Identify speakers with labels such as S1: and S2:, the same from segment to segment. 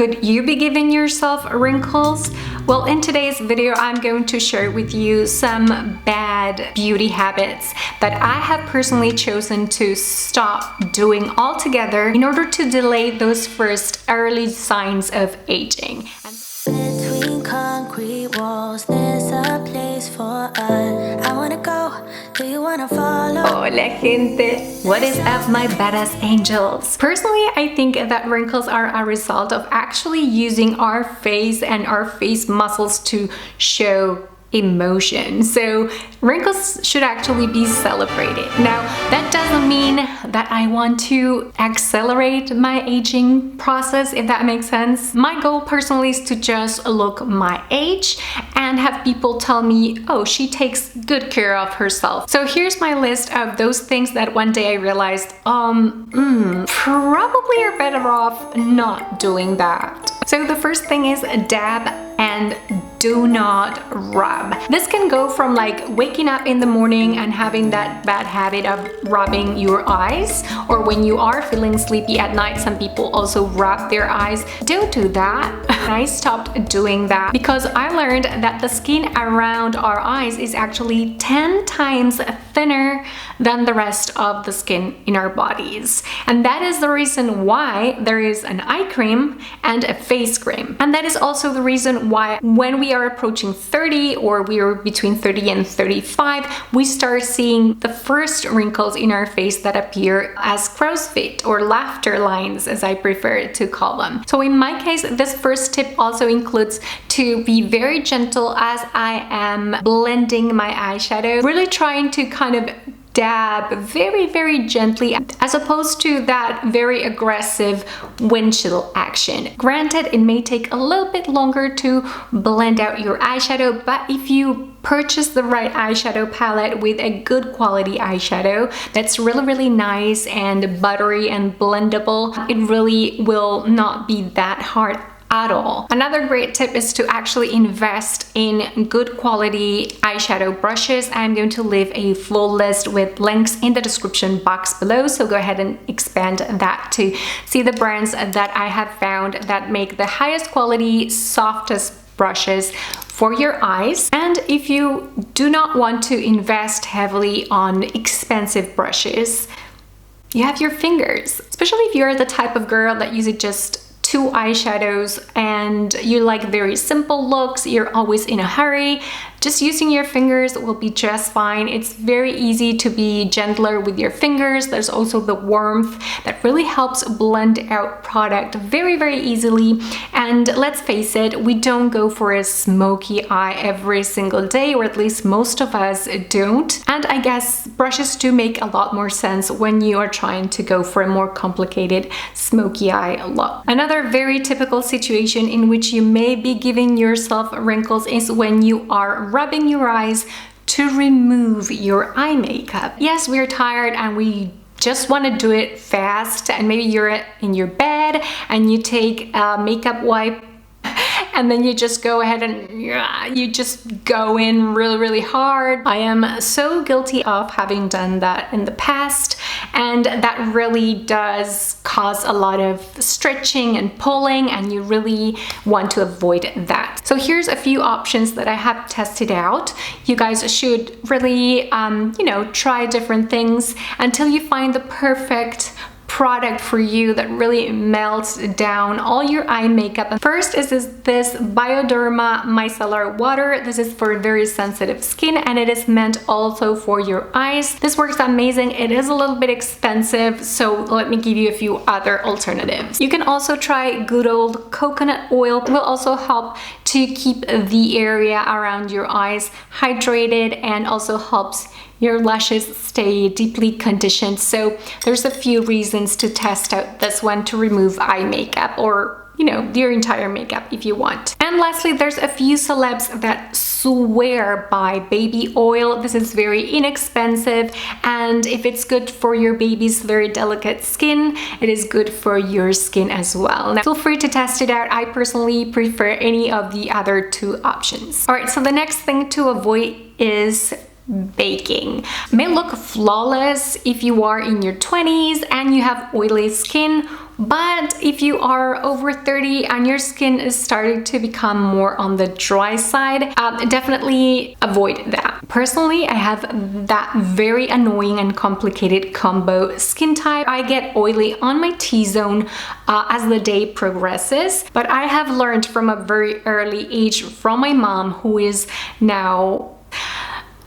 S1: Could you be giving yourself wrinkles? Well, in today's video, I'm going to share with you some bad beauty habits that I have personally chosen to stop doing altogether in order to delay those first early signs of aging.
S2: Between concrete walls, there's a place for us. I wanna go, do you wanna follow?
S1: Hola gente! What is up, my badass angels? Personally, I think that wrinkles are a result of actually using our face and our face muscles to show emotion. So wrinkles should actually be celebrated. Now, that doesn't mean that I want to accelerate my aging process, if that makes sense. My goal personally is to just look my age and have people tell me, oh, she takes good care of herself. So here's my list of those things that one day I realized, probably are better off not doing that. So the first thing is dab and do not rub. This can go from like waking up in the morning and having that bad habit of rubbing your eyes, or when you are feeling sleepy at night, some people also rub their eyes. Don't do that. I stopped doing that because I learned that the skin around our eyes is actually 10 times thinner than the rest of the skin in our bodies. And that is the reason why there is an eye cream and a face cream. And that is also the reason why when we are approaching 30, or we are between 30 and 35, we start seeing the first wrinkles in our face that appear as crow's feet or laughter lines, as I prefer to call them. So in my case, this first tip also includes to be very gentle as I am blending my eyeshadow, really trying to kind of dab very gently, as opposed to that very aggressive windshield action. Granted, it may take a little bit longer to blend out your eyeshadow, but if you purchase the right eyeshadow palette with a good quality eyeshadow that's really nice and buttery and blendable, it really will not be that hard at all. Another great tip is to actually invest in good quality eyeshadow brushes. I'm going to leave a full list with links in the description box below, so go ahead and expand that to see the brands that I have found that make the highest quality, softest brushes for your eyes. And if you do not want to invest heavily on expensive brushes, you have your fingers. Especially if you're the type of girl that uses just 2 eyeshadows and you like very simple looks, you're always in a hurry, just using your fingers will be just fine. It's very easy to be gentler with your fingers. There's also the warmth that really helps blend out product very easily. And let's face it, we don't go for a smoky eye every single day, or at least most of us don't. And I guess brushes do make a lot more sense when you are trying to go for a more complicated smoky eye look. Another very typical situation in which you may be giving yourself wrinkles is when you are rubbing your eyes to remove your eye makeup. Yes, we're tired and we just want to do it fast, and maybe you're in your bed and you take a makeup wipe and then you just go ahead and you just go in really hard. I am so guilty of having done that in the past, and that really does cause a lot of stretching and pulling, and you really want to avoid that. So here's a few options that I have tested out. You guys should really, try different things until you find the perfect product for you that really melts down all your eye makeup. First is this Bioderma Micellar water. This is for very sensitive skin, and it is meant also for your eyes. This works amazing. It is a little bit expensive, so let me give you a few other alternatives. You can also try good old coconut oil. It will also help to keep the area around your eyes hydrated, and also helps your lashes stay deeply conditioned. So there's a few reasons to test out this one to remove eye makeup, or your entire makeup if you want. And lastly, there's a few celebs that swear by baby oil. This is very inexpensive, and if it's good for your baby's very delicate skin, it is good for your skin as well. Now, feel free to test it out. I personally prefer any of the other 2 options. All right, so the next thing to avoid is baking. It may look flawless if you are in your 20s and you have oily skin. But if you are over 30 and your skin is starting to become more on the dry side, definitely avoid that. Personally, I have that very annoying and complicated combo skin type. I get oily on my T-zone as the day progresses, but I have learned from a very early age from my mom, who is now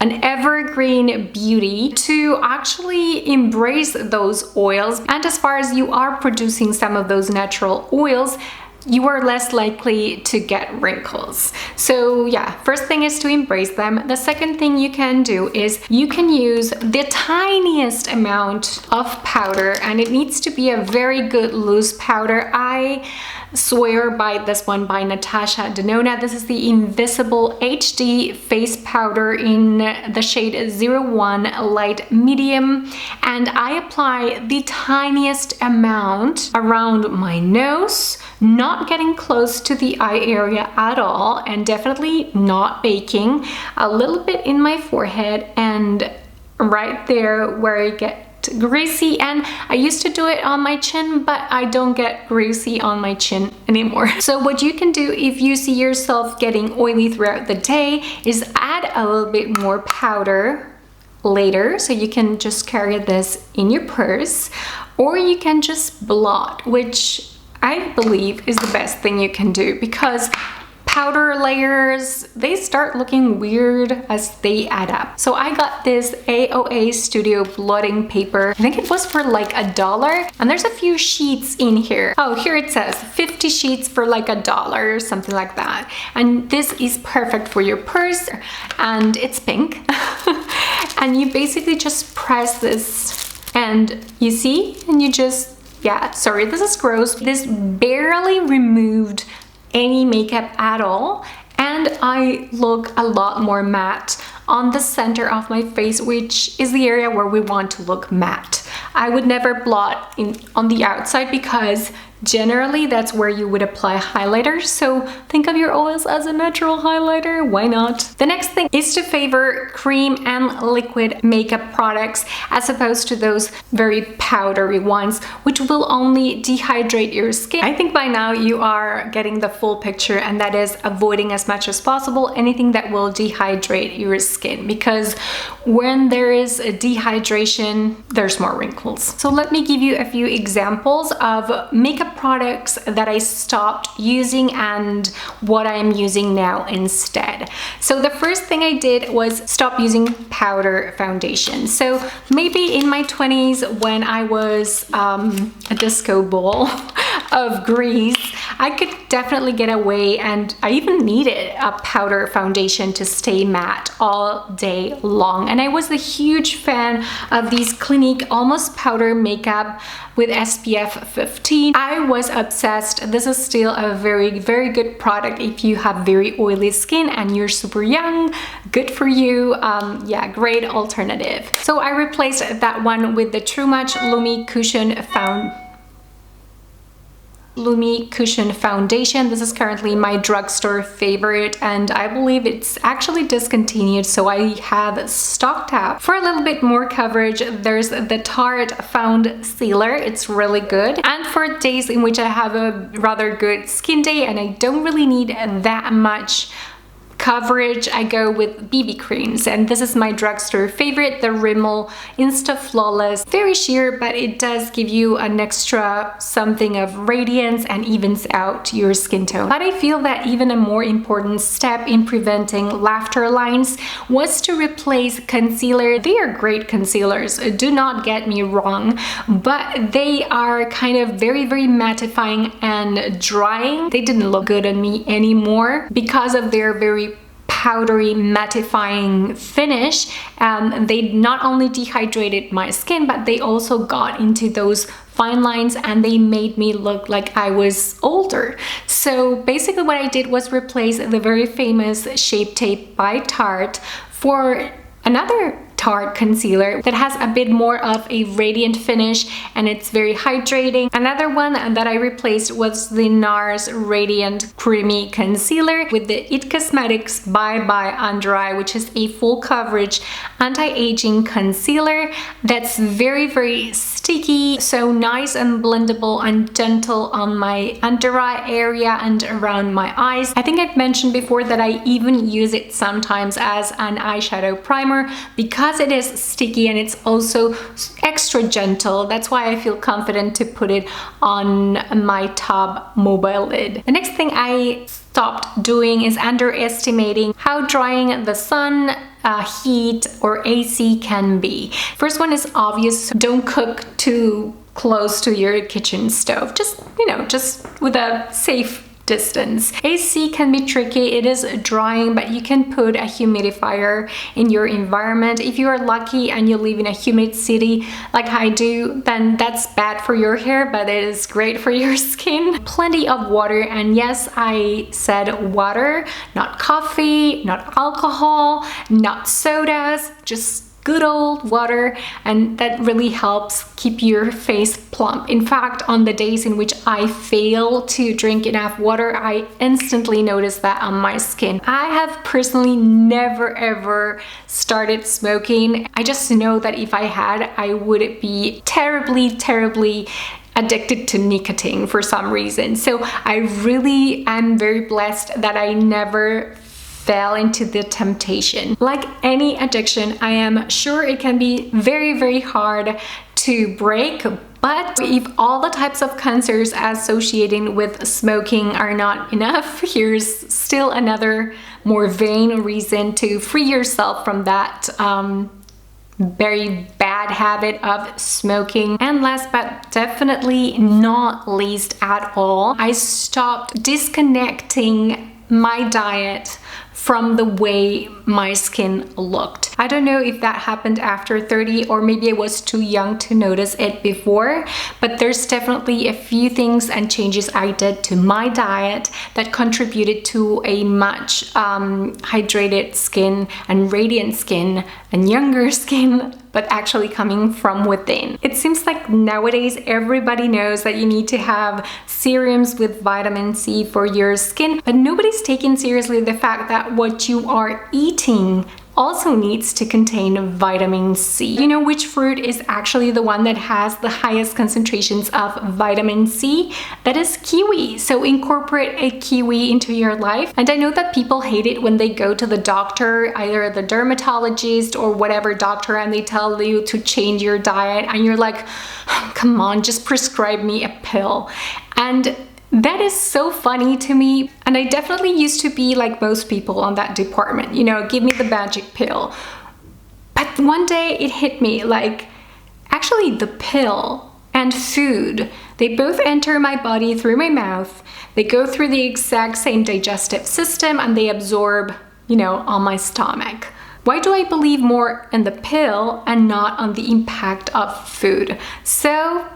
S1: an evergreen beauty, to actually embrace those oils. And as far as you are producing some of those natural oils, you are less likely to get wrinkles. So yeah, first thing is to embrace them. The second thing you can do is you can use the tiniest amount of powder, and it needs to be a very good loose powder. I swear by this one by Natasha, Denona. This is the Invisible HD face powder in the shade 01 light medium, and I apply the tiniest amount around my nose, not getting close to the eye area at all, and definitely not baking. A little bit in my forehead and right there where I get greasy, and I used to do it on my chin, but I don't get greasy on my chin anymore. So what you can do if you see yourself getting oily throughout the day is add a little bit more powder later, so you can just carry this in your purse, or you can just blot, which I believe is the best thing you can do, because powder layers, they start looking weird as they add up. So I got this AOA Studio blotting paper. I think it was for like $1, and there's a few sheets in here. Oh, here it says 50 sheets for like $1 or something like that. And this is perfect for your purse, and it's pink. And you basically just press this, and you see, and you just, yeah, sorry, this is gross. This barely removed any makeup at all, and I look a lot more matte on the center of my face, which is the area where we want to look matte. I would never blot on the outside, because generally that's where you would apply highlighter. So think of your oils as a natural highlighter, why not? The next thing is to favor cream and liquid makeup products as opposed to those very powdery ones, which will only dehydrate your skin. I think by now you are getting the full picture, and that is avoiding as much as possible anything that will dehydrate your skin, because when there is a dehydration, there's more wrinkles. So let me give you a few examples of makeup products that I stopped using and what I'm using now instead. So the first thing I did was stop using powder foundation. So maybe in my 20s, when I was a disco ball of grease, I could definitely get away, and I even needed a powder foundation to stay matte all day long. And I was a huge fan of these Clinique Almost Powder Makeup with SPF 15. I was obsessed. This is still a very, very good product if you have very oily skin and you're super young. Good for you. Yeah, great alternative. So I replaced that one with the Too Much Lumi Cushion Foundation. This is currently my drugstore favorite, and I believe it's actually discontinued, so I have stocked up. For a little bit more coverage, there's the Tarte Founcealer. It's really good. And for days in which I have a rather good skin day and I don't really need that much coverage, I go with BB creams, and this is my drugstore favorite, the Rimmel Insta Flawless. Very sheer, but it does give you an extra something of radiance and evens out your skin tone. But I feel that even a more important step in preventing laughter lines was to replace concealer. They are great concealers, do not get me wrong, but they are kind of very, very mattifying and drying. They didn't look good on me anymore because of their very powdery mattifying finish. They not only dehydrated my skin, but they also got into those fine lines and they made me look like I was older. So basically what I did was replace the very famous Shape Tape by Tarte for another Tarte concealer that has a bit more of a radiant finish and it's very hydrating. Another one that I replaced was the Nars Radiant Creamy Concealer with the It Cosmetics Bye Bye Unereye, which is a full coverage anti-aging concealer that's very sticky, so nice and blendable and gentle on my under eye area and around my eyes. I think I've mentioned before that I even use it sometimes as an eyeshadow primer because it is sticky and it's also extra gentle. That's why I feel confident to put it on my top mobile lid. The next thing I stopped doing is underestimating how drying the sun, heat, or AC can be. First one is obvious. Don't cook too close to your kitchen stove. Just, you know, just with a safe distance. AC can be tricky. It is drying, but you can put a humidifier in your environment. If you are lucky and you live in a humid city like I do, then that's bad for your hair, but it is great for your skin. Plenty of water, and yes, I said water, not coffee, not alcohol, not sodas, just good old water, and that really helps keep your face plump. In fact, on the days in which I fail to drink enough water, I instantly notice that on my skin. I have personally never ever started smoking. I just know that if I had, I would be terribly addicted to nicotine for some reason. So I really am very blessed that I never fell into the temptation. Like any addiction, I am sure it can be very hard to break, but if all the types of cancers associated with smoking are not enough, here's still another more vain reason to free yourself from that very bad habit of smoking. And last but definitely not least at all, I stopped disconnecting my diet from the way my skin looked. I don't know if that happened after 30 or maybe I was too young to notice it before, but there's definitely a few things and changes I did to my diet that contributed to a much hydrated skin and radiant skin and younger skin, but actually coming from within. It seems like nowadays everybody knows that you need to have serums with vitamin C for your skin, but nobody's taking seriously the fact that what you are eating also needs to contain vitamin C. You know which fruit is actually the one that has the highest concentrations of vitamin C? That is kiwi. So incorporate a kiwi into your life. And I know that people hate it when they go to the doctor, either the dermatologist or whatever doctor, and they tell you to change your diet and you're like, come on, just prescribe me a pill. And that is so funny to me, and I definitely used to be like most people on that department, you know, give me the magic pill. But one day it hit me, like, actually the pill and food, they both enter my body through my mouth, they go through the exact same digestive system, and they absorb, you know, on my stomach. Why do I believe more in the pill and not on the impact of food? So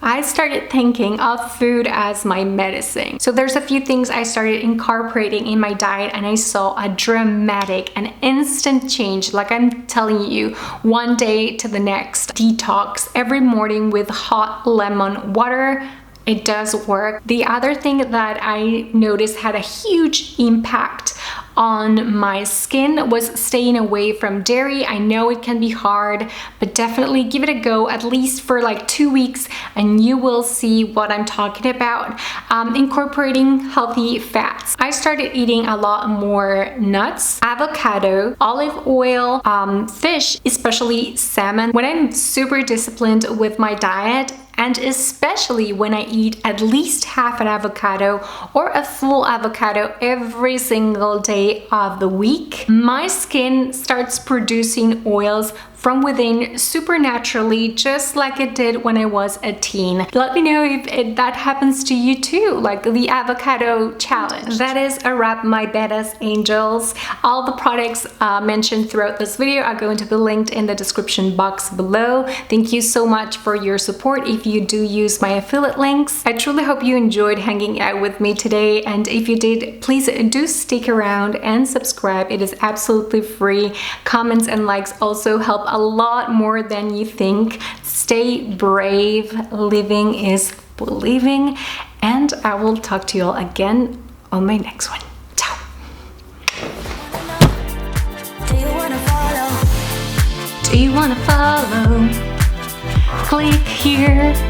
S1: I started thinking of food as my medicine. So there's a few things I started incorporating in my diet, and I saw a dramatic and instant change. Like I'm telling you, one day to the next. Detox every morning with hot lemon water. It does work. The other thing that I noticed had a huge impact on my skin was staying away from dairy. I know it can be hard, but definitely give it a go at least for like 2 weeks and you will see what I'm talking about. Incorporating healthy fats. I started eating a lot more nuts, avocado, olive oil, fish, especially salmon. When I'm super disciplined with my diet, and especially when I eat at least half an avocado or a full avocado every single day of the week, my skin starts producing oils from within supernaturally, just like it did when I was a teen. Let me know if that happens to you too, like the avocado challenge. That is a wrap, my badass angels. All the products mentioned throughout this video are going to be linked in the description box below. Thank you so much for your support if you do use my affiliate links. I truly hope you enjoyed hanging out with me today, and if you did, please do stick around and subscribe. It is absolutely free. Comments and likes also help a lot more than you think. Stay brave. Living is believing, and I will talk to you all again on my next one. Ciao. Do you wanna follow? Click here.